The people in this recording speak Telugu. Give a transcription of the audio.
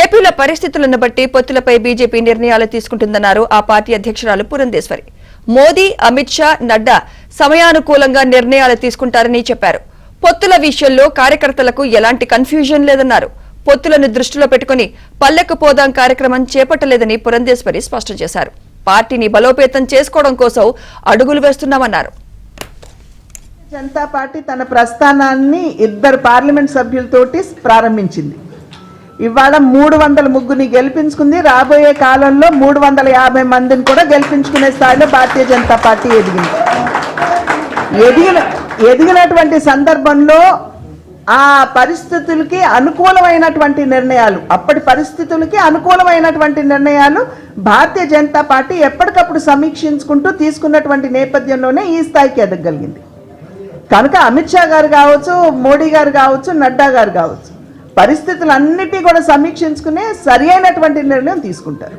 ఏపీలో పరిస్థితులను బట్టి పొత్తులపై బీజేపీ నిర్ణయాలు తీసుకుంటుందన్నారు ఆ పార్టీ అధ్యక్షురాలు పురంధేశ్వరి. మోదీ, అమిత్ షా, నడ్డా సమయానుకూలంగా నిర్ణయాలు తీసుకుంటారని చెప్పారు. పొత్తుల విషయంలో కార్యకర్తలకు ఎలాంటి కన్ఫ్యూజన్ లేదన్నారు. పొత్తులను దృష్టిలో పెట్టుకుని పల్లెకు పోదాం కార్యక్రమం చేపట్టలేదని పురంధేశ్వరి స్పష్టం చేశారు. పార్టీని బలోపేతం చేసుకోవడం కోసం అడుగులు వేస్తున్నామన్నారు. జనతా పార్టీ తన ప్రస్థానాన్ని 2 పార్లమెంట్ సభ్యులతోటి ప్రారంభించింది. ఇవాళ 300 ముగ్గురిని గెలిపించుకుంది. రాబోయే కాలంలో 350 మందిని కూడా గెలిపించుకునే స్థాయిలో భారతీయ జనతా పార్టీ ఎదిగినటువంటి సందర్భంలో ఆ పరిస్థితులకి అనుకూలమైనటువంటి నిర్ణయాలు, అప్పటి పరిస్థితులకి అనుకూలమైనటువంటి నిర్ణయాలు భారతీయ జనతా పార్టీ ఎప్పటికప్పుడు సమీక్షించుకుంటూ తీసుకున్నటువంటి నేపథ్యంలోనే ఈ స్థాయికి ఎదగగలిగింది. కనుక అమిత్ షా గారు కావచ్చు, మోడీ గారు కావచ్చు, నడ్డా గారు కావచ్చు, పరిస్థితులన్నిటి కూడా సమీక్షించుకునే సరి అయినటువంటి నిర్ణయం తీసుకుంటారు.